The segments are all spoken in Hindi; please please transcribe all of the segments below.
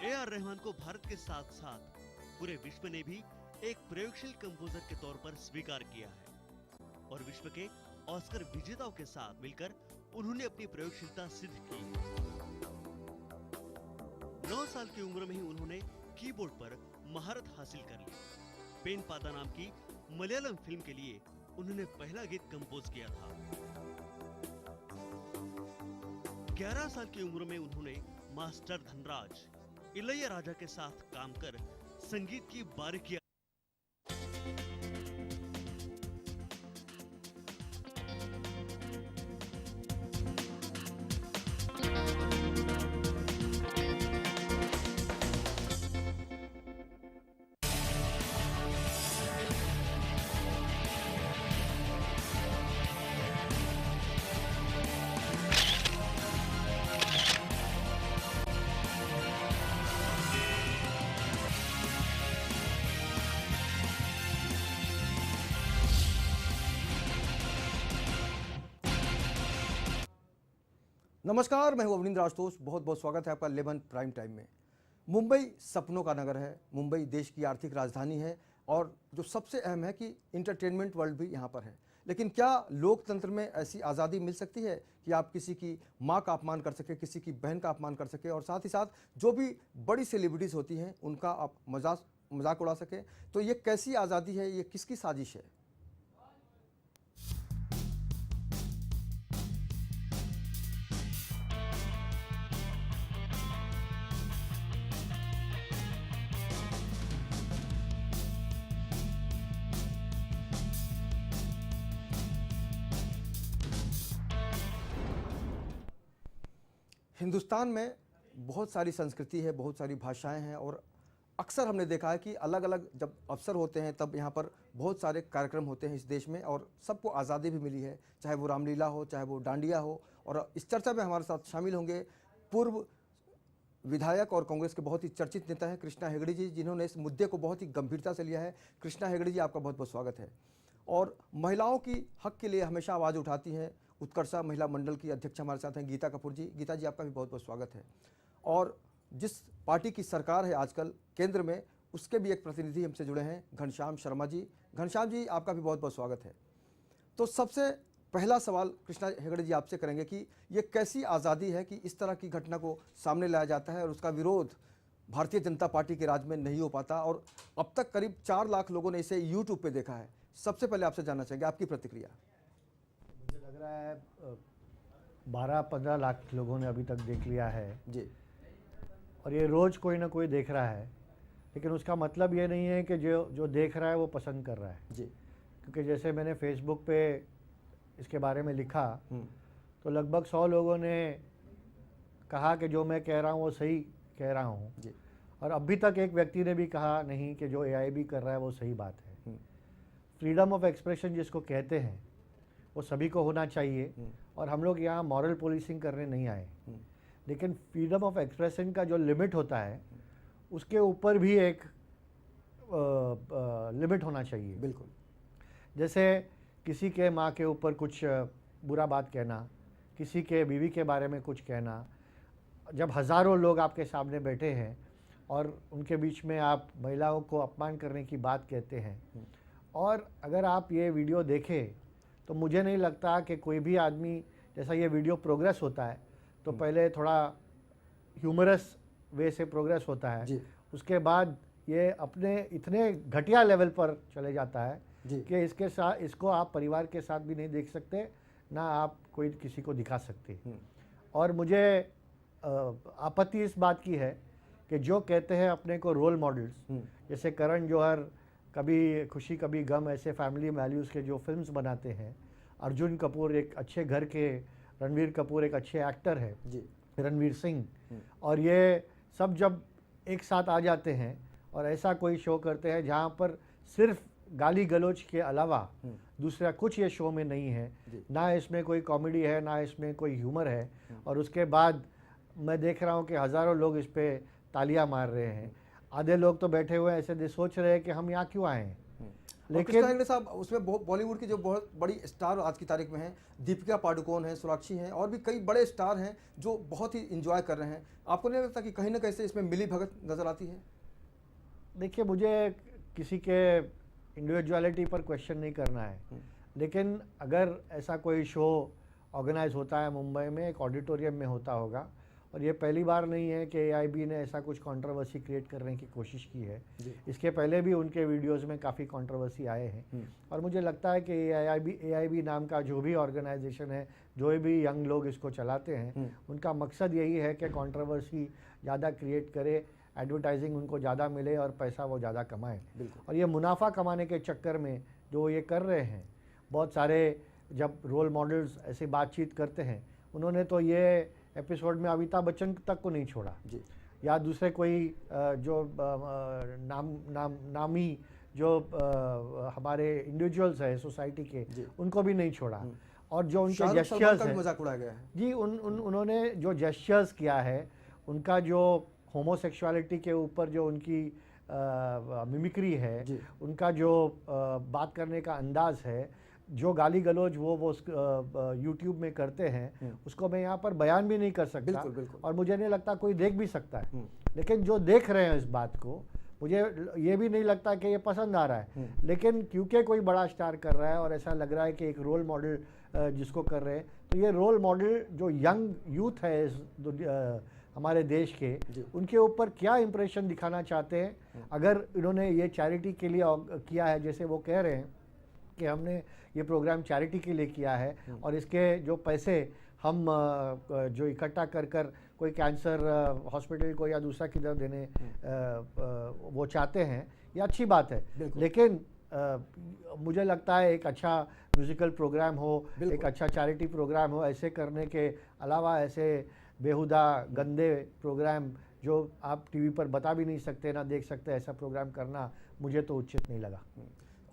ए.आर. रहमान को भारत के साथ साथ पूरे विश्व ने भी एक प्रयोगशील कंपोजर के तौर पर स्वीकार किया है और विश्व के ऑस्कर विजेताओं के साथ मिलकर उन्होंने अपनी प्रयोगशीलता सिद्ध की। 9 साल की उम्र में ही उन्होंने कीबोर्ड पर महारत हासिल कर ली। पेन पादा नाम की मलयालम फिल्म के लिए उन्होंने पहला गीत कंपोज किया था। 11 साल की उम्र में उन्होंने मास्टर धनराज इलैया राजा के साथ काम कर संगीत की बारीकियां नमस्कार, मैं हूं अवनींद्र आशुतोष। बहुत बहुत स्वागत है आपका 11 प्राइम टाइम में। मुंबई सपनों का नगर है, मुंबई देश की आर्थिक राजधानी है और जो सबसे अहम है कि इंटरटेनमेंट वर्ल्ड भी यहाँ पर है। लेकिन क्या लोकतंत्र में ऐसी आज़ादी मिल सकती है कि आप किसी की माँ का अपमान कर सके, किसी की बहन का अपमान कर सके और साथ ही साथ जो भी बड़ी सेलिब्रिटीज़ होती हैं उनका आप मजाक उड़ा सके? तो ये कैसी आज़ादी है, ये किसकी साजिश है? हिंदुस्तान में बहुत सारी संस्कृति है, बहुत सारी भाषाएं हैं और अक्सर हमने देखा है कि अलग अलग जब अवसर होते हैं तब यहाँ पर बहुत सारे कार्यक्रम होते हैं इस देश में और सबको आज़ादी भी मिली है, चाहे वो रामलीला हो, चाहे वो डांडिया हो। और इस चर्चा में हमारे साथ शामिल होंगे पूर्व विधायक और कांग्रेस के बहुत ही चर्चित नेता हैं कृष्णा हेगड़े जी, जिन्होंने इस मुद्दे को बहुत ही गंभीरता से लिया है। कृष्णा हेगड़े जी, आपका बहुत बहुत स्वागत है। और महिलाओं की हक के लिए हमेशा आवाज़ उठाती हैं उत्कर्षा महिला मंडल की अध्यक्ष हमारे साथ हैं गीता कपूर जी। गीता जी, आपका भी बहुत बहुत स्वागत है। और जिस पार्टी की सरकार है आजकल केंद्र में, उसके भी एक प्रतिनिधि हमसे जुड़े हैं, घनश्याम शर्मा जी। घनश्याम जी, आपका भी बहुत बहुत स्वागत है। तो सबसे पहला सवाल कृष्णा हेगड़े जी आपसे करेंगे कि ये कैसी आज़ादी है कि इस तरह की घटना को सामने लाया जाता है और उसका विरोध भारतीय जनता पार्टी के राज में नहीं हो पाता और अब तक करीब 4 लाख लोगों ने इसे यूट्यूब पे देखा है। सबसे पहले आपसे जानना चाहेंगे आपकी प्रतिक्रिया। मुझे लग रहा है 12-15 लाख लोगों ने अभी तक देख लिया है जी। और ये रोज़ कोई ना कोई देख रहा है, लेकिन उसका मतलब ये नहीं है कि जो देख रहा है वो पसंद कर रहा है जी। क्योंकि जैसे मैंने फेसबुक पे इसके बारे में लिखा तो लगभग 100 लोगों ने कहा कि जो मैं कह रहा हूँ वो सही कह रहा हूँ जी। और अभी तक एक व्यक्ति ने भी कहा नहीं कि जो AIB कर रहा है वो सही बात है। फ्रीडम ऑफ एक्सप्रेशन जिसको कहते हैं वो सभी को होना चाहिए और हम लोग यहाँ मॉरल पुलिसिंग करने नहीं आए, लेकिन फ्रीडम ऑफ एक्सप्रेशन का जो लिमिट होता है उसके ऊपर भी एक लिमिट होना चाहिए। बिल्कुल। जैसे किसी के माँ के ऊपर कुछ बुरा बात कहना, किसी के बीवी के बारे में कुछ कहना, जब हज़ारों लोग आपके सामने बैठे हैं और उनके बीच में आप महिलाओं को अपमान करने की बात कहते हैं और अगर आप ये वीडियो देखें तो मुझे नहीं लगता कि कोई भी आदमी, जैसा ये वीडियो प्रोग्रेस होता है तो पहले थोड़ा ह्यूमरस वे से प्रोग्रेस होता है जी। उसके बाद ये अपने इतने घटिया लेवल पर चले जाता है कि इसको आप परिवार के साथ भी नहीं देख सकते, ना आप कोई किसी को दिखा सकते। और मुझे आपत्ति इस बात की है कि जो कहते हैं अपने को रोल मॉडल्स, जैसे करण जौहर कभी खुशी कभी गम ऐसे फैमिली वैल्यूज़ के जो फिल्म्स बनाते हैं, अर्जुन कपूर एक अच्छे घर के, रणवीर कपूर एक अच्छे एक्टर है जी, रणवीर सिंह, और ये सब जब एक साथ आ जाते हैं और ऐसा कोई शो करते हैं जहाँ पर सिर्फ गाली गलौज के अलावा दूसरा कुछ ये शो में नहीं है, ना इसमें कोई कॉमेडी है ना इसमें कोई ह्यूमर है, और उसके बाद मैं देख रहा हूँ कि हज़ारों लोग इस पर तालियां मार रहे हैं। आधे लोग तो बैठे हुए ऐसे सोच रहे हैं कि हम यहाँ क्यों आए हैं। लेकिन हेगड़े साहब उसमें बॉलीवुड की जो बहुत बड़ी स्टार आज की तारीख में हैं, दीपिका पादुकोण हैं, सोनाक्षी हैं और भी कई बड़े स्टार हैं जो बहुत ही इंजॉय कर रहे हैं। आपको नहीं लगता कि कहीं ना कहीं से इसमें मिली भगत नजर आती है? देखिए, मुझे किसी के इंडिविजुअलिटी पर क्वेश्चन नहीं करना है, लेकिन अगर ऐसा कोई शो ऑर्गेनाइज होता है मुंबई में, एक ऑडिटोरियम में होता होगा, और ये पहली बार नहीं है कि एआईबी ने ऐसा कुछ कंट्रोवर्सी क्रिएट करने की कोशिश की है। इसके पहले भी उनके वीडियोस में काफ़ी कंट्रोवर्सी आए हैं, और मुझे लगता है कि एआईबी नाम का जो भी ऑर्गेनाइजेशन है, जो भी यंग लोग इसको चलाते हैं, उनका मकसद यही है कि कंट्रोवर्सी ज़्यादा क्रिएट करे, एडवर्टाइजिंग उनको ज़्यादा मिले और पैसा वो ज़्यादा कमाएं। और ये मुनाफा कमाने के चक्कर में जो ये कर रहे हैं, बहुत सारे जब रोल मॉडल्स ऐसे बातचीत करते हैं, उन्होंने तो ये एपिसोड में अमिताभ बच्चन तक को नहीं छोड़ा जी, या दूसरे कोई जो नामी जो हमारे इंडिविजुअल्स है सोसाइटी के, उनको भी नहीं छोड़ा। और जो उनके जेस्चर्स है, मजाक उड़ाया गया है जी, उन्होंने जो जेस्चर्स किया है, उनका जो होमोसेक्सुअलिटी के ऊपर जो उनकी मिमिक्री है, उनका जो बात करने का अंदाज है, जो गाली गलौज वो यूट्यूब में करते हैं, उसको मैं यहाँ पर बयान भी नहीं कर सकता। बिल्कुल, बिल्कुल। और मुझे नहीं लगता कोई देख भी सकता है। लेकिन जो देख रहे हैं इस बात को, मुझे ये भी नहीं लगता कि ये पसंद आ रहा है। लेकिन क्योंकि कोई बड़ा स्टार कर रहा है और ऐसा लग रहा है कि एक रोल मॉडल जिसको कर रहे हैं, तो ये रोल मॉडल जो यंग यूथ है इस हमारे देश के, उनके ऊपर क्या इंप्रेशन दिखाना चाहते हैं। अगर इन्होंने ये चैरिटी के लिए किया है, जैसे वो कह रहे हैं कि हमने ये प्रोग्राम चैरिटी के लिए किया है और इसके जो पैसे हम जो इकट्ठा कर कर कोई कैंसर हॉस्पिटल को या दूसरा किधर देने वो चाहते हैं, ये अच्छी बात है। लेकिन मुझे लगता है एक अच्छा म्यूज़िकल प्रोग्राम हो, एक अच्छा चैरिटी प्रोग्राम हो, ऐसे करने के अलावा ऐसे बेहुदा गंदे प्रोग्राम जो आप टीवी पर बता भी नहीं सकते, ना देख सकते, ऐसा प्रोग्राम करना मुझे तो उचित नहीं लगा।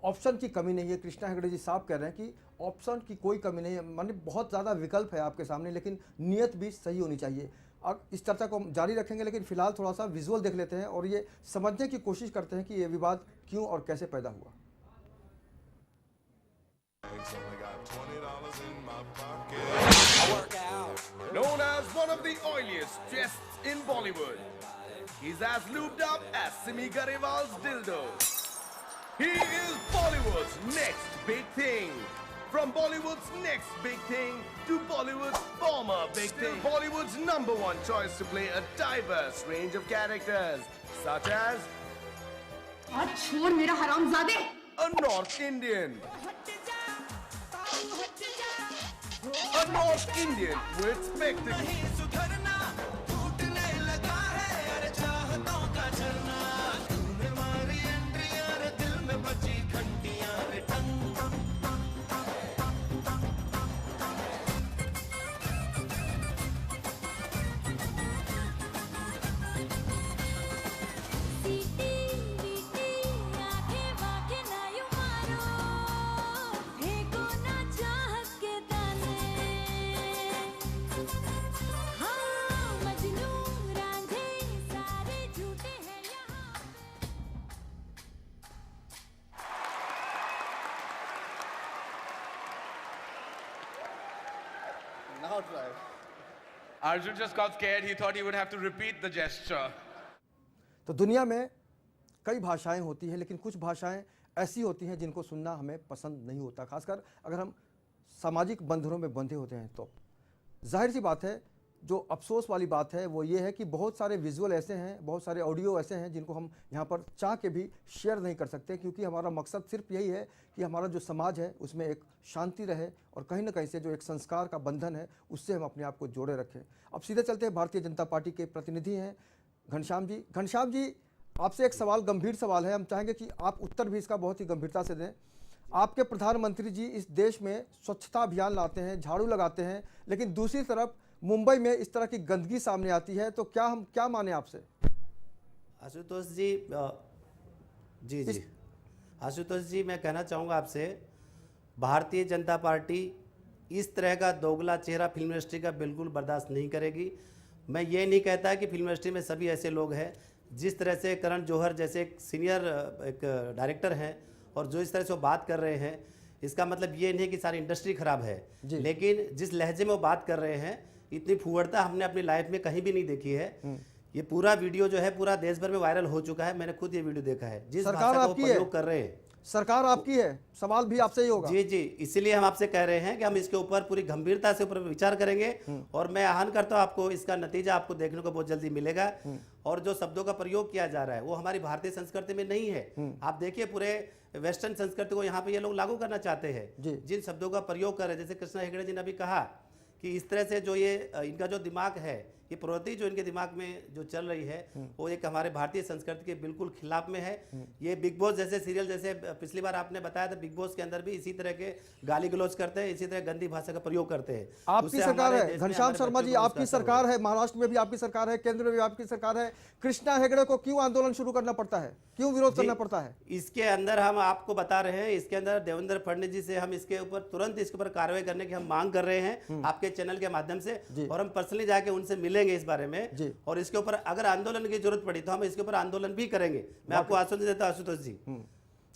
ऑप्शन की कमी नहीं है। कृष्णा हेगड़े जी साहब कह रहे हैं कि ऑप्शन की कोई कमी नहीं है, माने बहुत ज़्यादा विकल्प है आपके सामने, लेकिन नीयत भी सही होनी चाहिए। अब इस चर्चा को हम जारी रखेंगे, लेकिन फिलहाल थोड़ा सा विजुअल देख लेते हैं और ये समझने की कोशिश करते हैं कि ये विवाद क्यों और कैसे पैदा हुआ। Known as one of the oiliest chests in Bollywood, he's as lubed up as Simi Garewal's dildo. He is Bollywood's next big thing. From Bollywood's next big thing to Bollywood's former big thing. Bollywood's #1 choice to play a diverse range of characters, such as आज छोड़ मेरा हरामजादे। a North Indian. A North Indian with spectacles. Now try. Arjun just got scared. He thought he would have to repeat the gesture. तो दुनिया में कई भाषाएं होती हैं, लेकिन कुछ भाषाएं ऐसी होती हैं जिनको सुनना हमें पसंद नहीं होता, खासकर अगर हम सामाजिक बंधनों में बंधे होते हैं। तो जाहिर सी बात है, जो अफसोस वाली बात है वो ये है कि बहुत सारे विजुअल ऐसे हैं, बहुत सारे ऑडियो ऐसे हैं जिनको हम यहाँ पर चाह के भी शेयर नहीं कर सकते, क्योंकि हमारा मकसद सिर्फ यही है कि हमारा जो समाज है उसमें एक शांति रहे और कहीं ना कहीं से जो एक संस्कार का बंधन है उससे हम अपने आप को जोड़े रखें। अब सीधे चलते हैं, भारतीय जनता पार्टी के प्रतिनिधि हैं घनश्याम जी। घनश्याम जी, आपसे एक सवाल, गंभीर सवाल है, हम चाहेंगे कि आप उत्तर भी इसका बहुत ही गंभीरता से दें। आपके प्रधानमंत्री जी इस देश में स्वच्छता अभियान लाते हैं, झाड़ू लगाते हैं, लेकिन दूसरी तरफ मुंबई में इस तरह की गंदगी सामने आती है, तो क्या हम क्या माने आपसे? आशुतोष जी, जी आशुतोष जी, मैं कहना चाहूँगा आपसे, भारतीय जनता पार्टी इस तरह का दोगला चेहरा फिल्म इंडस्ट्री का बिल्कुल बर्दाश्त नहीं करेगी। मैं ये नहीं कहता कि फिल्म इंडस्ट्री में सभी ऐसे लोग हैं। जिस तरह से करण जौहर जैसे एक सीनियर एक डायरेक्टर हैं और जो इस तरह से वो बात कर रहे हैं, इसका मतलब ये नहीं कि सारी इंडस्ट्री खराब है, लेकिन जिस लहजे में वो बात कर रहे हैं, इतनी फुहड़ता हमने अपनी लाइफ में कहीं भी नहीं देखी है। ये पूरा वीडियो जो है पूरा देश भर में वायरल हो चुका है, मैंने खुद ये वीडियो देखा है। जिस सरकार भाषा को वो आपकी है। प्रयोग कर रहे हैं, सरकार आपकी है, सवाल भी आपसे ही होगा। जी जी, इसीलिए हम आपसे कह रहे हैं कि हम इसके ऊपर पूरी गंभीरता से ऊपर विचार करेंगे, और मैं आह्वान करता हूं आपको, इसका नतीजा आपको देखने को बहुत जल्दी मिलेगा। और जो शब्दों का प्रयोग किया जा रहा है वो हमारी भारतीय संस्कृति में नहीं है। आप देखिए पूरे वेस्टर्न संस्कृति को यहाँ पे ये लोग लागू करना चाहते हैं। जिन शब्दों का प्रयोग कर रहे हैं, जैसे कृष्णा हेगड़े जी ने अभी कहा कि इस तरह से जो ये इनका जो दिमाग है, ये प्रवृत्ति जो इनके दिमाग में जो चल रही है वो एक हमारे भारतीय संस्कृति के बिल्कुल खिलाफ में है। ये बिग बॉस जैसे सीरियल, जैसे पिछली बार आपने बताया था, बिग बॉस के अंदर भी इसी तरह के गाली गलौज करते हैं, इसी तरह गंदी भाषा का प्रयोग करते हैं। आपकी उससे सरकार हमारे है देश में घनश्याम हमारे शर्मा बच्चों जी, को आपकी उसका असर सरकार होगा। है, महाराष्ट्र में भी आपकी सरकार है, केंद्र में भी आपकी सरकार है। कृष्णा हेगड़े को क्यों आंदोलन शुरू करना पड़ता है, क्यों विरोध करना पड़ता है? इसके अंदर हम आपको बता रहे हैं, इसके अंदर देवेंद्र फडणवीस जी से हम इसके ऊपर तुरंत इसके ऊपर कार्रवाई करने की हम मांग कर रहे हैं आपके चैनल के माध्यम से, और हम पर्सनली जाके उनसे मिलेंगे इस बारे में। और इसके ऊपर अगर आंदोलन की जरूरत पड़ी तो हम इसके ऊपर आंदोलन भी करेंगे। मैं आपको आश्वासन देता हूं आशुतोष जी।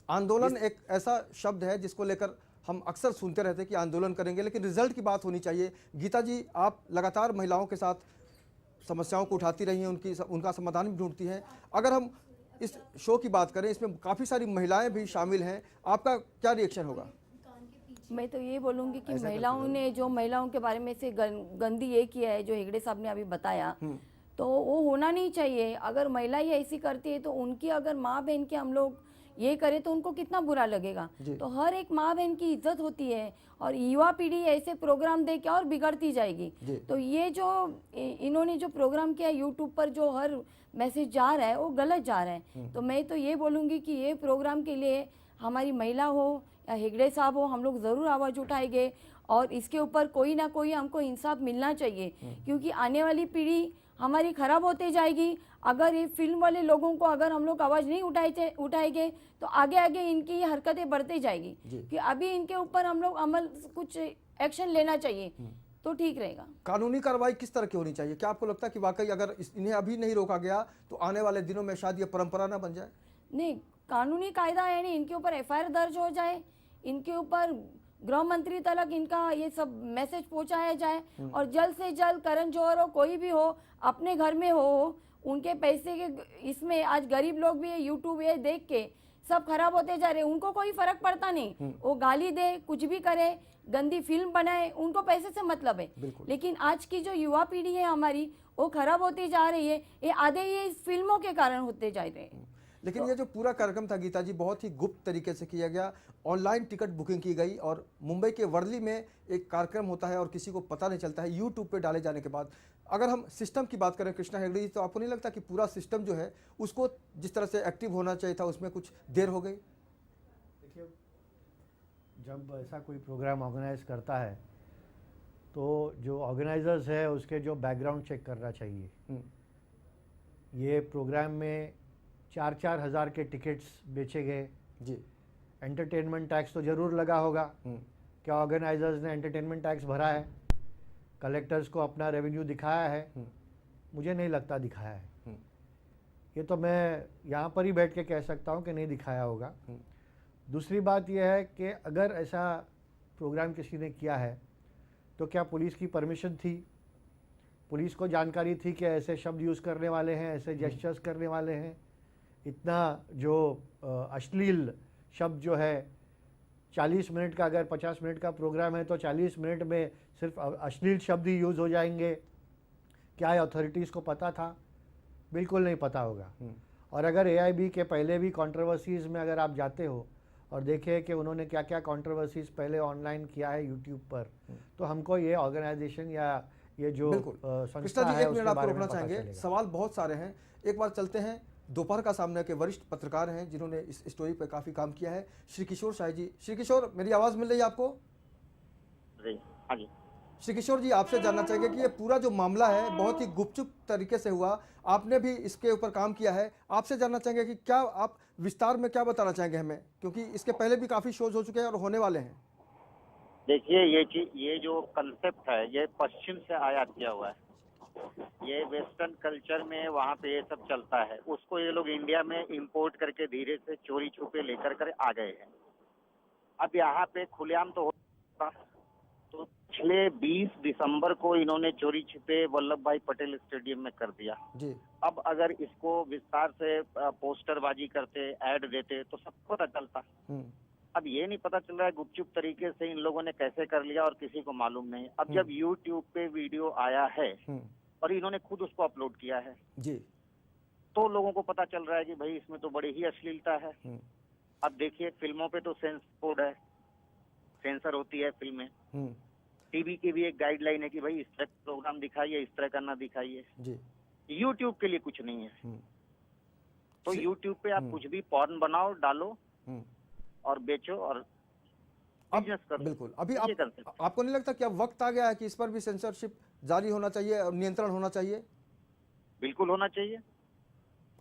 आंदोलन एक ऐसा शब्द है जिसको लेकर हम अक्सर सुनते रहते हैं कि आंदोलन करेंगे, लेकिन रिजल्ट की बात होनी चाहिए। गीता जी, आप लगातार महिलाओं के साथ समस्याओं को उठाती रही हैं, उनका समाधान भी ढूंढती हैं। अगर हम इस शो की बात करें, इसमें काफ़ी सारी महिलाएं भी शामिल हैं, आपका क्या रिएक्शन होगा? मैं तो ये बोलूँगी कि महिलाओं ने जो महिलाओं के बारे में से गंदी ये किया है, जो हेगड़े साहब ने अभी बताया, तो वो होना नहीं चाहिए। अगर महिला ही ऐसी करती है तो उनकी अगर माँ बहन के हम लोग ये करें तो उनको कितना बुरा लगेगा। तो हर एक माँ बहन की इज्जत होती है, और युवा पीढ़ी ऐसे प्रोग्राम देख के और बिगड़ती जाएगी। तो ये जो इन्होंने जो प्रोग्राम किया यूट्यूब पर, जो हर मैसेज जा रहा है वो गलत जा रहा है। तो मैं तो ये बोलूँगी कि ये प्रोग्राम के लिए हमारी महिला हो या हेगड़े साहब हो, हम लोग ज़रूर आवाज़ उठाएंगे, और इसके ऊपर कोई ना कोई हमको इंसाफ मिलना चाहिए, क्योंकि आने वाली पीढ़ी हमारी खराब होती जाएगी। अगर ये फिल्म वाले लोगों को अगर हम लोग आवाज़ नहीं उठाएंगे तो आगे आगे इनकी ये हरकतें बढ़ती जाएगी, कि अभी इनके ऊपर हम लोग अमल कुछ एक्शन लेना चाहिए तो ठीक रहेगा। कानूनी कार्रवाई किस तरह की होनी चाहिए? क्या आपको लगता है कि वाकई अगर इन्हें अभी नहीं रोका गया तो आने वाले दिनों में शायद ये परंपरा ना बन जाए? नहीं, कानूनी कायदा है नहीं, इनके ऊपर एफआईआर दर्ज हो जाए, इनके ऊपर गृह मंत्री तक इनका ये सब मैसेज पहुंचाया जाए, और जल्द से जल्द करण जौहर हो, कोई भी हो, अपने घर में हो, उनके पैसे के इसमें आज गरीब लोग भी यूट्यूब ये देख के सब खराब होते जा रहे हैं, उनको कोई फर्क पड़ता नहीं। वो गाली दे, कुछ भी करे, गंदी फिल्म बनाए, उनको पैसे से मतलब है। लेकिन आज की जो युवा पीढ़ी है हमारी, वो खराब होती जा रही है। ये आधे ये फिल्मों के कारण होते जा रहे हैं। लेकिन ये जो पूरा कार्यक्रम था गीता जी, बहुत ही गुप्त तरीके से किया गया। ऑनलाइन टिकट बुकिंग की गई, और मुंबई के वर्ली में एक कार्यक्रम होता है और किसी को पता नहीं चलता है यूट्यूब पे डाले जाने के बाद। अगर हम सिस्टम की बात करें कृष्णा हेगड़े जी, तो आपको नहीं लगता कि पूरा सिस्टम जो है उसको जिस तरह से एक्टिव होना चाहिए था उसमें कुछ देर हो गई? देखिए, जब ऐसा कोई प्रोग्राम ऑर्गेनाइज करता है तो जो ऑर्गेनाइजर्स है उसके जो बैकग्राउंड चेक करना चाहिए। ये प्रोग्राम में 4-4 हज़ार के टिकट्स बेचे गए जी। एंटरटेनमेंट टैक्स तो ज़रूर लगा होगा। क्या ऑर्गेनाइजर्स ने एंटरटेनमेंट टैक्स भरा है? कलेक्टर्स को अपना रेवेन्यू दिखाया है? मुझे नहीं लगता दिखाया है। ये तो मैं यहाँ पर ही बैठ के कह सकता हूँ कि नहीं दिखाया होगा। दूसरी बात यह है कि अगर ऐसा प्रोग्राम किसी ने किया है तो क्या पुलिस की परमिशन थी? पुलिस को जानकारी थी कि ऐसे शब्द यूज़ करने वाले हैं, ऐसे जेस्चर्स करने वाले हैं? इतना जो अश्लील शब्द जो है, 40 मिनट का अगर 50 मिनट का प्रोग्राम है तो 40 मिनट में सिर्फ अश्लील शब्द ही यूज़ हो जाएंगे। क्या अथॉरिटीज़ को पता था? बिल्कुल नहीं पता होगा। और अगर AIB के पहले भी कंट्रोवर्सीज़ में अगर आप जाते हो और देखें कि उन्होंने क्या क्या कंट्रोवर्सीज़ पहले ऑनलाइन किया है यूट्यूब पर, तो हमको ये ऑर्गेनाइजेशन या ये जो कृष्णा जी, 1 मिनट आपको रोकना चाहेंगे, सवाल बहुत सारे हैं। एक बार चलते हैं दोपहर का सामने के वरिष्ठ पत्रकार हैं जिन्होंने इस स्टोरी पर काफ़ी काम किया है, श्री किशोर शाही जी। श्री किशोर, मेरी आवाज़ मिल रही है आपको? हाँ जी। श्री किशोर जी, आपसे जानना चाहेंगे कि ये पूरा जो मामला है बहुत ही गुपचुप तरीके से हुआ, आपने भी इसके ऊपर काम किया है। आपसे जानना चाहेंगे कि क्या आप विस्तार में क्या बताना चाहेंगे हमें, क्योंकि इसके पहले भी काफ़ी शोज हो चुके हैं और होने वाले हैं। देखिए, ये जो कंसेप्ट है ये पश्चिम से आयात किया हुआ है। ये वेस्टर्न कल्चर में वहाँ पे ये सब चलता है, उसको ये लोग इंडिया में इंपोर्ट करके धीरे से चोरी छुपे लेकर कर आ गए हैं। अब यहाँ पे खुलेआम तो होता, तो पिछले 20 दिसंबर को इन्होंने चोरी छिपे वल्लभ भाई पटेल स्टेडियम में कर दिया। जी अब अगर इसको विस्तार से पोस्टरबाजी करते, ऐड देते तो सबको पता चलता। अब ये नहीं पता चल रहा है गुपचुप तरीके से इन लोगों ने कैसे कर लिया और किसी को मालूम नहीं। अब जब YouTube पे वीडियो आया है और इन्होंने खुद उसको अपलोड किया है जी, तो लोगों को पता चल रहा है कि भाई इसमें तो बड़ी ही अश्लीलता है। अब देखिए फिल्मों पे तो सेंसर कोड है, सेंसर होती है फिल्में। टीवी की भी एक गाइडलाइन है कि भाई इस तरह का प्रोग्राम दिखाइए, इस तरह का ना दिखाइए। जी YouTube के लिए कुछ नहीं है। तो YouTube पे आप कुछ भी पॉर्न बनाओ, डालो और बेचो और बिजनेस करो। बिल्कुल। अभी ये कर सकते हैं। आपको नहीं लगता कि अब वक्त आ गया है कि इस पर भी सेंसरशिप जारी होना चाहिए और नियंत्रण होना चाहिए? बिल्कुल होना चाहिए।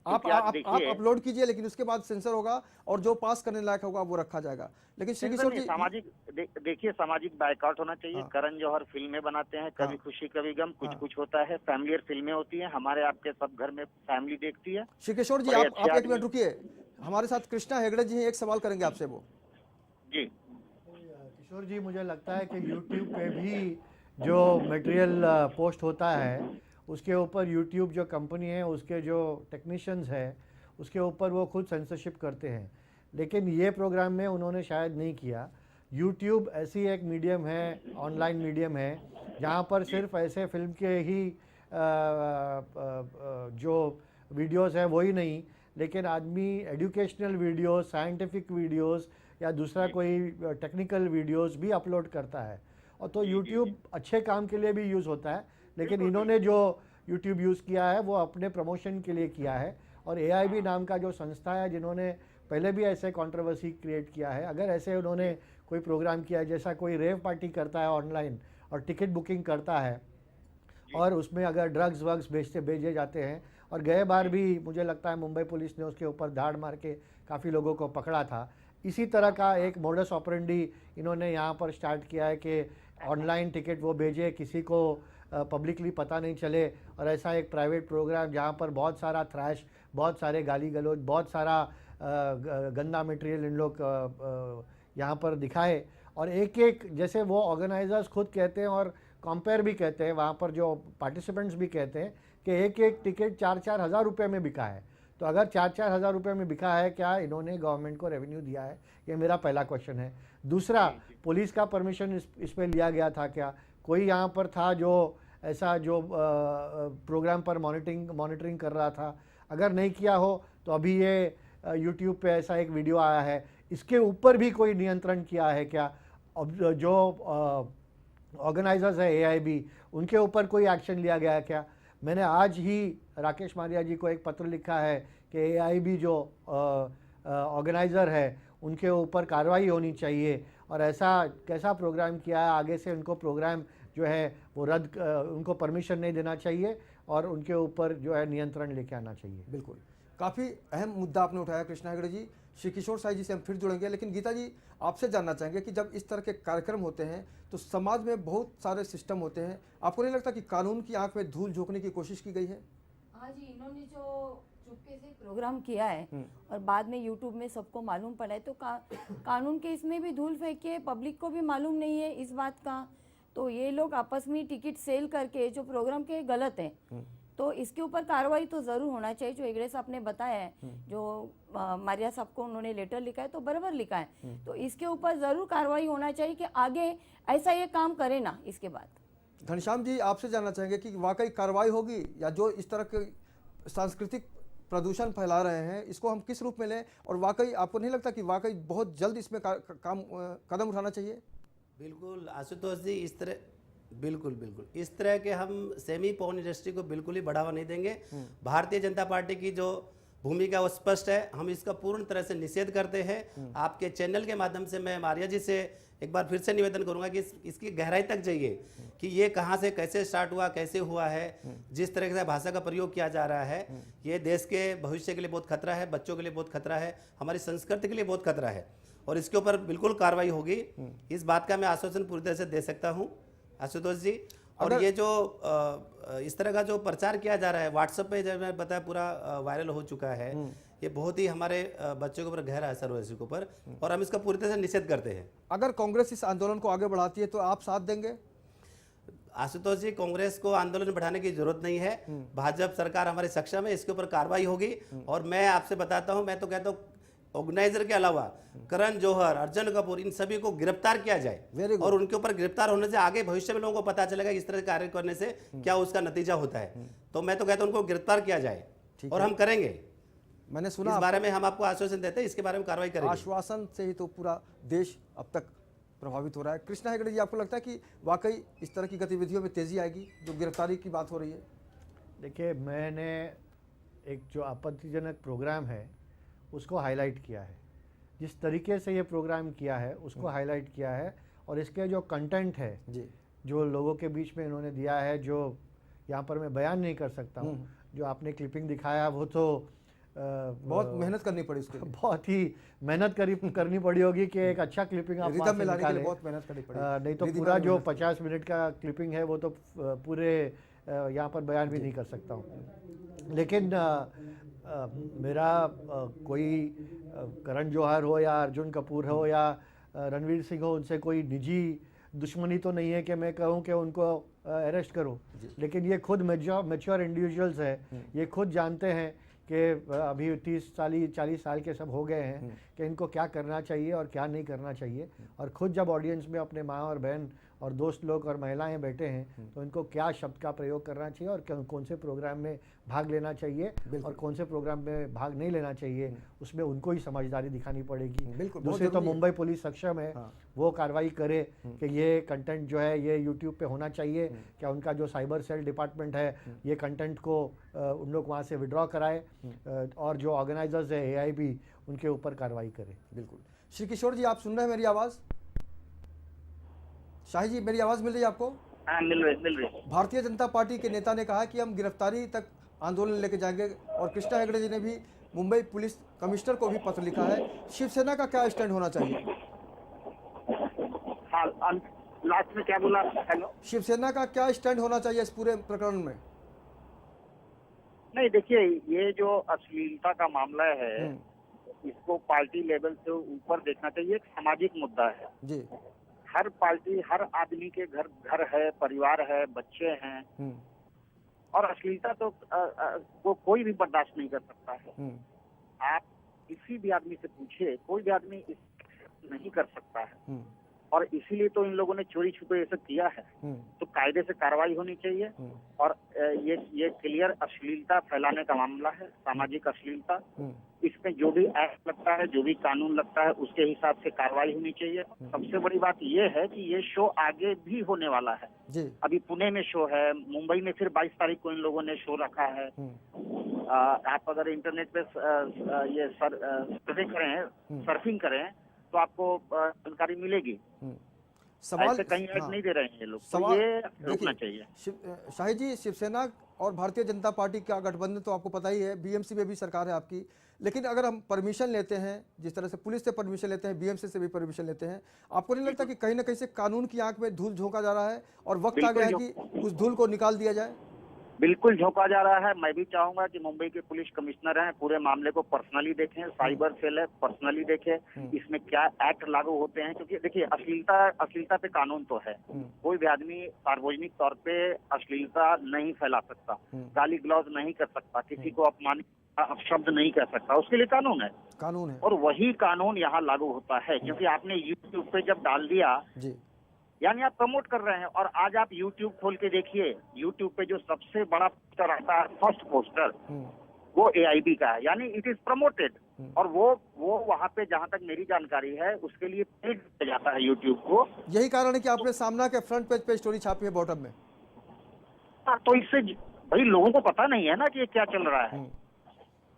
आप क्योंकि आप देखिए, अपलोड कीजिए, लेकिन उसके बाद सेंसर होगा और जो पास करने लायक होगा वो रखा जाएगा। लेकिन श्री सेंसर किशोर नहीं, जी, सामाजिक देखिए सामाजिक बायकॉट होना चाहिए। करण जौहर फिल्में बनाते हैं, कभी खुशी कभी गम, कुछ कुछ होता है, फैमिलियर फिल्में होती हैं, हमारे आपके सब घर में फैमिली देखती है। श्री किशोर जी, बड़े आप अच्छे एक मिनट आदमी। रुकिए, हमारे साथ कृष्णा हेगड़े जी हैं, एक सवाल करेंगे आपसे वो। जी किशोर जी, मुझे लगता है कि YouTube पे भी जो मटेरियल पोस्ट होता है उसके ऊपर YouTube जो कंपनी है, उसके जो टेक्नीशियंस हैं, उसके ऊपर वो खुद सेंसरशिप करते हैं। लेकिन ये प्रोग्राम में उन्होंने शायद नहीं किया। YouTube ऐसी एक मीडियम है, ऑनलाइन मीडियम है, जहाँ पर सिर्फ ऐसे फिल्म के ही जो वीडियोस हैं वही नहीं, लेकिन आदमी एजुकेशनल वीडियोस, साइंटिफिक वीडियोस या दूसरा कोई टेक्निकल वीडियोस भी अपलोड करता है। और तो YouTube अच्छे काम के लिए भी यूज़ होता है, लेकिन इन्होंने जो YouTube यूज़ किया है वो अपने प्रमोशन के लिए किया है। और AIB नाम का जो संस्था है, जिन्होंने पहले भी ऐसे कंट्रोवर्सी क्रिएट किया है, अगर ऐसे उन्होंने कोई प्रोग्राम किया जैसा कोई रेव पार्टी करता है ऑनलाइन और टिकट बुकिंग करता है और उसमें अगर ड्रग्स वग्स भेजे जाते हैं, और गए बार भी मुझे लगता है मुंबई पुलिस ने उसके ऊपर धाड़ मार के काफ़ी लोगों को पकड़ा था। इसी तरह का एक मोडस ऑपरेंडी इन्होंने यहाँ पर स्टार्ट किया है कि ऑनलाइन टिकट वो भेजे, किसी को पब्लिकली पता नहीं चले, और ऐसा एक प्राइवेट प्रोग्राम जहाँ पर बहुत सारा थ्रैश, बहुत सारे गाली गलौज, बहुत सारा गंदा मटेरियल इन लोग यहाँ पर दिखाए। और एक एक, जैसे वो ऑर्गेनाइजर्स खुद कहते हैं और कंपेयर भी कहते हैं, वहाँ पर जो पार्टिसिपेंट्स भी कहते हैं कि एक एक टिकट 4-4 हज़ार रुपये में बिका है। तो अगर 4-4 हज़ार रुपये में बिका है, क्या इन्होंने गवर्नमेंट को रेवेन्यू दिया है? ये मेरा पहला क्वेश्चन है। दूसरा, पुलिस का परमिशन इस पे लिया गया था क्या? कोई यहाँ पर था जो ऐसा जो प्रोग्राम पर मॉनिटरिंग कर रहा था? अगर नहीं किया हो तो अभी ये YouTube पे ऐसा एक वीडियो आया है, इसके ऊपर भी कोई नियंत्रण किया है क्या? अब जो ऑर्गेनाइजर्स है AIB, उनके ऊपर कोई एक्शन लिया गया है क्या? मैंने आज ही राकेश मारिया जी को एक पत्र लिखा है कि AIB जो ऑर्गेनाइज़र है उनके ऊपर कार्रवाई होनी चाहिए, और ऐसा कैसा प्रोग्राम किया है, आगे से उनको प्रोग्राम जो है वो उनको परमिशन नहीं देना चाहिए और उनके ऊपर जो है नियंत्रण लेके आना चाहिए। बिल्कुल, काफ़ी अहम मुद्दा आपने उठाया कृष्णा हेगड़े जी। श्री किशोर साई जी से हम फिर जुड़ेंगे, लेकिन गीता जी, आपसे जानना चाहेंगे कि जब इस तरह के कार्यक्रम होते हैं तो समाज में बहुत सारे सिस्टम होते हैं, आपको नहीं लगता कि कानून की आंख में धूल झोंकने की कोशिश की गई है? हाँ जी, इन्होंने जो चुपके से प्रोग्राम किया है और बाद में YouTube में सबको मालूम पड़ा है, तो कानून के इसमें भी धूल फेंकी है, पब्लिक को भी मालूम नहीं है इस बात का। तो ये लोग आपस में टिकट सेल करके जो प्रोग्राम के गलत है, तो इसके ऊपर कार्रवाई तो ज़रूर होना चाहिए। जो हेगड़े साहब ने बताया है, जो मारिया साहब को उन्होंने लेटर लिखा है तो बराबर लिखा है, तो इसके ऊपर ज़रूर कार्रवाई होना चाहिए कि आगे ऐसा ये काम करे ना। इसके बाद घनश्याम जी, आपसे जानना चाहेंगे कि वाकई कार्रवाई होगी, या जो इस तरह के सांस्कृतिक प्रदूषण फैला रहे हैं इसको हम किस रूप में लें, और वाकई आपको नहीं लगता कि वाकई बहुत जल्द इसमें कदम उठाना चाहिए? बिल्कुल आशुतोष जी, बिल्कुल इस तरह के हम सेमी पोर्न इंडस्ट्री को बिल्कुल ही बढ़ावा नहीं देंगे। भारतीय जनता पार्टी की जो भूमिका वो स्पष्ट है, हम इसका पूर्ण तरह से निषेध करते हैं। आपके चैनल के माध्यम से मैं मारिया जी से एक बार फिर से निवेदन करूंगा कि इसकी गहराई तक जाइए कि ये कहाँ से कैसे स्टार्ट हुआ, कैसे हुआ है। जिस तरह से भाषा का प्रयोग किया जा रहा है, ये देश के भविष्य के लिए बहुत खतरा है, बच्चों के लिए बहुत खतरा है, हमारी संस्कृति के लिए बहुत खतरा है, और इसके ऊपर बिल्कुल कार्रवाई होगी। इस बात का मैं आश्वासन पूरी तरह से दे सकता हूँ आशुतोष जी। और ये जो इस तरह का जो प्रचार किया जा रहा है व्हाट्सएप पे, जब मैं बताया पूरा वायरल हो चुका है, ये बहुत ही हमारे बच्चों के ऊपर गहरा असर हो इसके ऊपर, और हम इसका पूरी तरह से निषेध करते हैं। अगर कांग्रेस इस आंदोलन को आगे बढ़ाती है तो आप साथ देंगे? आशुतोष जी, कांग्रेस को आंदोलन बढ़ाने की जरूरत नहीं है। भाजपा सरकार हमारी सक्षम है, इसके ऊपर कार्रवाई होगी। और मैं आपसे बताता हूं, मैं तो कहता हूं ऑर्गेनाइजर के अलावा करण जौहर, अर्जुन कपूर, इन सभी को गिरफ्तार किया जाए, और उनके ऊपर गिरफ्तार होने से आगे भविष्य में लोगों को पता चलेगा इस तरह के कार्य करने से क्या उसका नतीजा होता है। तो मैं तो कहता हूं उनको गिरफ्तार किया जाए, और हम करेंगे। मैंने सुना इस बारे में हम आपको आश्वासन देते हैं, इसके बारे में कार्रवाई करेंगे। आश्वासन से ही तो पूरा देश अब तक प्रभावित हो रहा है। कृष्णा हेगड़े जी, आपको लगता है कि वाकई इस तरह की गतिविधियों में तेजी आएगी जो गिरफ्तारी की बात हो रही है? देखिए, मैंने एक जो आपत्तिजनक प्रोग्राम है उसको हाईलाइट किया है, जिस तरीके से ये प्रोग्राम किया है उसको हाईलाइट किया है, और इसके जो कंटेंट है जी, जो लोगों के बीच में इन्होंने दिया है, जो यहाँ पर मैं बयान नहीं कर सकता हूँ। जो आपने क्लिपिंग दिखाया वो तो बहुत मेहनत करनी पड़ी उसके लिए। बहुत ही मेहनत करनी पड़ी होगी कि एक अच्छा क्लिपिंग आप वहाँ से निकालें। बहुत मेहनत करनी पड़ी, नहीं तो पूरा जो 50 मिनट का क्लिपिंग है वो तो पूरे यहाँ पर बयान भी नहीं कर सकता हूँ। लेकिन मेरा कोई करण जौहर हो या अर्जुन कपूर हो या रणवीर सिंह हो, उनसे कोई निजी दुश्मनी तो नहीं है कि मैं कहूँ कि उनको अरेस्ट करो। लेकिन ये खुद मैच्योर इंडिविजुअल्स है, ये खुद जानते हैं कि अभी 30-40 साल के सब हो गए हैं कि इनको क्या करना चाहिए और क्या नहीं करना चाहिए। और खुद जब ऑडियंस में अपने माँ और बहन और दोस्त लोग और महिलाएं बैठे हैं तो इनको क्या शब्द का प्रयोग करना चाहिए और कौन से प्रोग्राम में भाग लेना चाहिए और कौन से प्रोग्राम में भाग नहीं लेना चाहिए, उसमें उनको ही समझदारी दिखानी पड़ेगी। बिल्कुल, दूसरे तो मुंबई पुलिस सक्षम है, वो कार्रवाई करे कि ये कंटेंट जो है ये यूट्यूब पे होना चाहिए, क्या उनका जो साइबर सेल डिपार्टमेंट है ये कंटेंट को उन लोग वहाँ से विड्रॉ कराए, और जो ऑर्गेनाइजर्स है AIB उनके ऊपर कार्रवाई करे। बिल्कुल। श्री किशोर जी, आप सुन रहे हैं मेरी आवाज़? शाही जी, मेरी आवाज़ मिल रही है आपको? हाँ, मिल रही। भारतीय जनता पार्टी के नेता ने कहा कि हम गिरफ्तारी तक आंदोलन लेके जाएंगे, और कृष्णा हेगड़े जी ने भी मुंबई पुलिस कमिश्नर को भी पत्र लिखा है। शिवसेना का क्या स्टैंड होना चाहिए? हाँ, लास्ट में क्या बोला? हेलो, शिवसेना का क्या स्टैंड होना चाहिए इस पूरे प्रकरण में? नहीं, देखिए, ये जो अश्लीलता का मामला है इसको पार्टी लेवल से ऊपर देखना चाहिए। एक सामाजिक मुद्दा है जी। हर पार्टी, हर आदमी के घर है, परिवार है, बच्चे हैं, और अश्लीलता तो वो कोई भी बर्दाश्त नहीं कर सकता है। आप किसी भी आदमी से पूछिए, कोई भी आदमी इस नहीं कर सकता है, और इसीलिए तो इन लोगों ने चोरी छुपे ये सब किया है। तो कायदे से कार्रवाई होनी चाहिए, और ये क्लियर अश्लीलता फैलाने का मामला है, सामाजिक अश्लीलता। इसमें जो भी एक्ट लगता है, जो भी कानून लगता है, उसके हिसाब से कार्रवाई होनी चाहिए। सबसे बड़ी बात ये है कि ये शो आगे भी होने वाला है जी। अभी पुणे में शो है, मुंबई में फिर 22 तारीख को इन लोगों ने शो रखा है। आप अगर इंटरनेट पे ये सर्वे करें, सर्फिंग करें, तो आपको जानकारी मिलेगी। सवाल ऐसे कहीं ऐड नहीं दे रहे हैं ये लोग, तो सवाल ये रोकना चाहिए। शाही जी, शिवसेना और भारतीय जनता पार्टी का गठबंधन तो आपको पता ही है, BMC में भी सरकार है आपकी, लेकिन अगर हम परमिशन लेते हैं, जिस तरह से पुलिस से परमिशन लेते हैं, BMC से भी परमिशन लेते हैं, आपको नहीं लगता कि कहीं ना कहीं से कानून की आंख में धूल झोंका जा रहा है और वक्त आ गया है कि उस धूल को निकाल दिया जाए? बिल्कुल झोंका जा रहा है। मैं भी चाहूंगा कि मुंबई के पुलिस कमिश्नर हैं, पूरे मामले को पर्सनली देखें, साइबर सेल है, पर्सनली देखें इसमें क्या एक्ट लागू होते हैं। क्योंकि देखिए, अश्लीलता पे कानून तो है, कोई भी आदमी सार्वजनिक तौर पे अश्लीलता नहीं फैला सकता, गाली गलौज नहीं कर सकता, किसी को अपमानित अपशब्द नहीं कर सकता, उसके लिए कानून है। और वही कानून यहाँ लागू होता है, क्योंकि आपने यूट्यूब पे जब डाल दिया जी, यानी आप प्रमोट कर रहे हैं। और आज आप YouTube खोल के देखिए, YouTube पे जो सबसे बड़ा पोस्टर आता है, फर्स्ट पोस्टर, वो AIB का है, यानी इट इज प्रमोटेड। और वो वहाँ पे, जहाँ तक मेरी जानकारी है, उसके लिए पेड किया जाता है YouTube को। यही कारण है कि आपने सामना के फ्रंट पेज पे स्टोरी छापी है बॉटम में। तो इससे भाई लोगों को पता नहीं है ना कि ये क्या चल रहा है,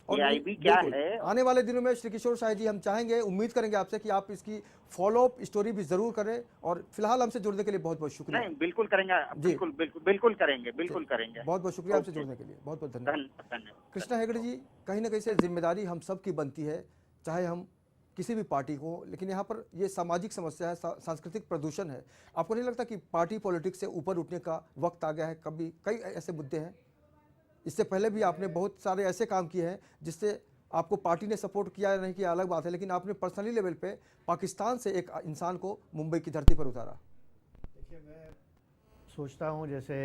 AIB क्या है। आने वाले दिनों में श्री किशोर शाही जी, हम चाहेंगे, उम्मीद करेंगे आपसे कि आप इसकी फॉलोअप स्टोरी भी जरूर करें, और फिलहाल हमसे जुड़ने के लिए बहुत बहुत शुक्रिया। नहीं, बिल्कुल करेंगे, बिल्कुल करेंगे। बहुत बहुत शुक्रिया आपसे जुड़ने के लिए, बहुत बहुत धन्यवाद। कृष्णा हेगड़े जी, कहीं ना कहीं से जिम्मेदारी हम सब की बनती है, चाहे हम किसी भी पार्टी को, लेकिन यहाँ पर ये सामाजिक समस्या है, सांस्कृतिक प्रदूषण है। आपको नहीं लगता कि पार्टी पॉलिटिक्स से ऊपर उठने का वक्त आ गया है? कभी कई ऐसे मुद्दे हैं, इससे पहले भी आपने बहुत सारे ऐसे काम किए हैं जिससे आपको पार्टी ने सपोर्ट किया या नहीं किया अलग बात है, लेकिन आपने पर्सनली लेवल पे पाकिस्तान से एक इंसान को मुंबई की धरती पर उतारा। देखिए, मैं सोचता हूँ जैसे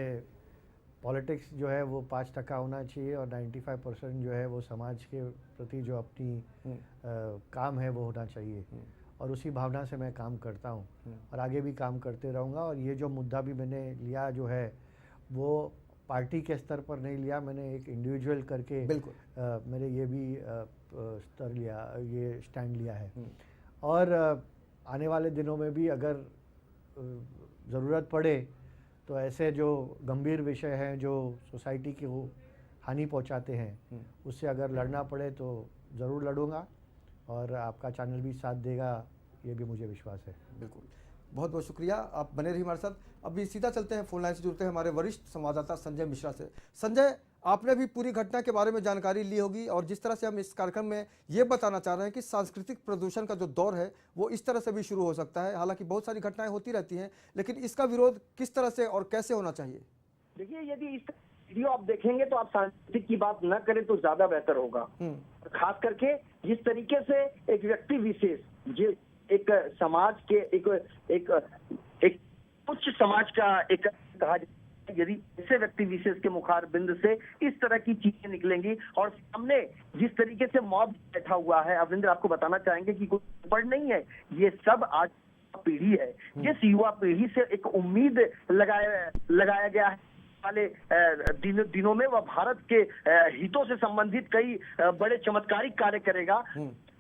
पॉलिटिक्स जो है वो 5% होना चाहिए और 95% जो है वो समाज के प्रति जो अपनी काम है वो होना चाहिए, और उसी भावना से मैं काम करता हूँ और आगे भी काम करते रहूँगा। और ये जो मुद्दा भी मैंने लिया जो है वो पार्टी के स्तर पर नहीं लिया, मैंने एक इंडिविजुअल करके बिल्कुल मेरे ये भी स्तर लिया, ये स्टैंड लिया है। और आने वाले दिनों में भी अगर ज़रूरत पड़े तो ऐसे जो गंभीर विषय हैं जो सोसाइटी को हानि पहुंचाते हैं उससे अगर लड़ना पड़े तो ज़रूर लड़ूंगा, और आपका चैनल भी साथ देगा, ये भी मुझे विश्वास है। बिल्कुल, बहुत बहुत शुक्रिया, आप बने रहिए हमारे साथ। अभी सीधा चलते हैं, फोन लाइन से जुड़ते हैं हमारे वरिष्ठ संवाददाता संजय मिश्रा से। संजय, आपने भी पूरी घटना के बारे में जानकारी ली होगी, और जिस तरह से हम इस कार्यक्रम में ये बताना चाह रहे हैं कि सांस्कृतिक प्रदूषण का जो दौर है वो इस तरह से भी शुरू हो सकता है। हालांकि बहुत सारी घटनाएं होती रहती हैं, लेकिन इसका विरोध किस तरह से और कैसे होना चाहिए? देखिए, यदि इस वीडियो आप देखेंगे तो आप सांस्कृतिक की बात न करें तो ज्यादा बेहतर होगा। खास करके जिस तरीके से एक व्यक्ति विशेष, जो एक समाज के एक उच्च समाज का एक कहा, यदि ऐसे व्यक्ति विशेष के मुखार बिंद से इस तरह की चीजें निकलेंगी, और सामने जिस तरीके से मॉब बैठा हुआ है, अविंद्र आपको बताना चाहेंगे कि कोई पढ़ नहीं है, ये सब आज पीढ़ी है। जिस युवा पीढ़ी से एक उम्मीद लगाया गया है वाले दिनों में वह भारत के हितों से संबंधित कई बड़े चमत्कारिक कार्य करेगा।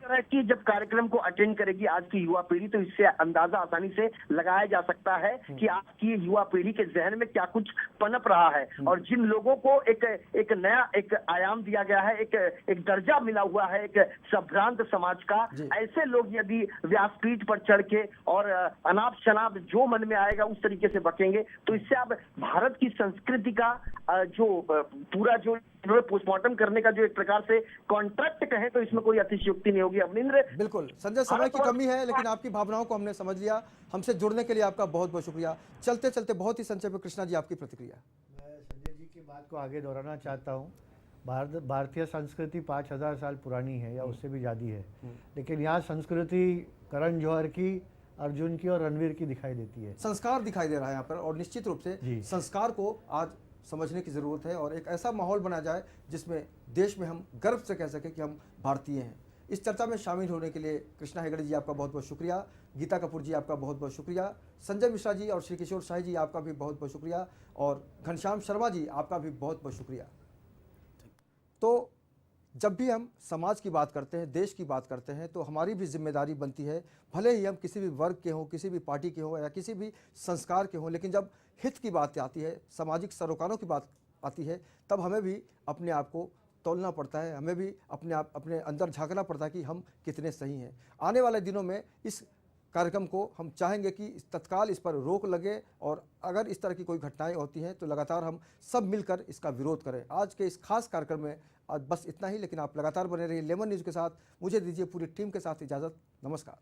तरह की जब कार्यक्रम को अटेंड करेगी आज की युवा पीढ़ी, तो इससे अंदाजा आसानी से लगाया जा सकता है कि आज की युवा पीढ़ी के जहन में क्या कुछ पनप रहा है, और जिन लोगों को एक नया एक आयाम दिया गया है, एक दर्जा मिला हुआ है एक संभ्रांत समाज का, ऐसे लोग यदि व्यासपीठ पर चढ़ के और अनाप शनाप जो मन में आएगा उस तरीके से बकेंगे, तो इससे अब भारत की संस्कृति का जो पूरा जो पोस्टमार्टम करने का जो एक प्रकार से कॉन्ट्रैक्ट कहें तो इसमें कोई अतिशयोक्ति नहीं होगी। अवनिंद्र, बिल्कुल संजय, समय की कमी है, लेकिन आपकी भावनाओं को हमने समझ लिया। हमसे जुड़ने के लिए आपका बहुत बहुत शुक्रिया। चलते चलते बहुत ही संक्षेप में कृष्णा जी, आपकी प्रतिक्रिया। मैं संजय जी की बात को आगे दोहराना चाहता हूँ। भारतीय संस्कृति 5000 साल पुरानी है या उससे भी ज़्यादा है, लेकिन यहाँ संस्कृति करण जौहर की, अर्जुन की और रणवीर की दिखाई देती है। संस्कार दिखाई दे रहा है यहाँ पर, और निश्चित रूप से संस्कार को आज समझने की ज़रूरत है, और एक ऐसा माहौल बना जाए जिसमें देश में हम गर्व से कह सकें कि हम भारतीय हैं। इस चर्चा में शामिल होने के लिए कृष्णा हेगड़े जी आपका बहुत बहुत शुक्रिया, गीता कपूर जी आपका बहुत बहुत शुक्रिया, संजय मिश्रा जी और श्री किशोर शाही जी आपका भी बहुत बहुत शुक्रिया, और घनश्याम शर्मा जी आपका भी बहुत बहुत शुक्रिया। तो जब भी हम समाज की बात करते हैं, देश की बात करते हैं, तो हमारी भी जिम्मेदारी बनती है, भले ही हम किसी भी वर्ग के हों, किसी भी पार्टी के हों या किसी भी संस्कार के हों, लेकिन जब हित की बात आती है, सामाजिक सरोकारों की बात आती है, तब हमें भी अपने आप को तोलना पड़ता है, हमें भी अपने अंदर झांकना पड़ता है कि हम कितने सही हैं। आने वाले दिनों में इस कार्यक्रम को हम चाहेंगे कि तत्काल इस पर रोक लगे, और अगर इस तरह की कोई घटनाएं होती हैं तो लगातार हम सब मिलकर इसका विरोध करें। आज के इस खास कार्यक्रम में आज बस इतना ही, लेकिन आप लगातार बने रहिए लेमन न्यूज़ के साथ। मुझे दीजिए पूरी टीम के साथ इजाज़त। नमस्कार।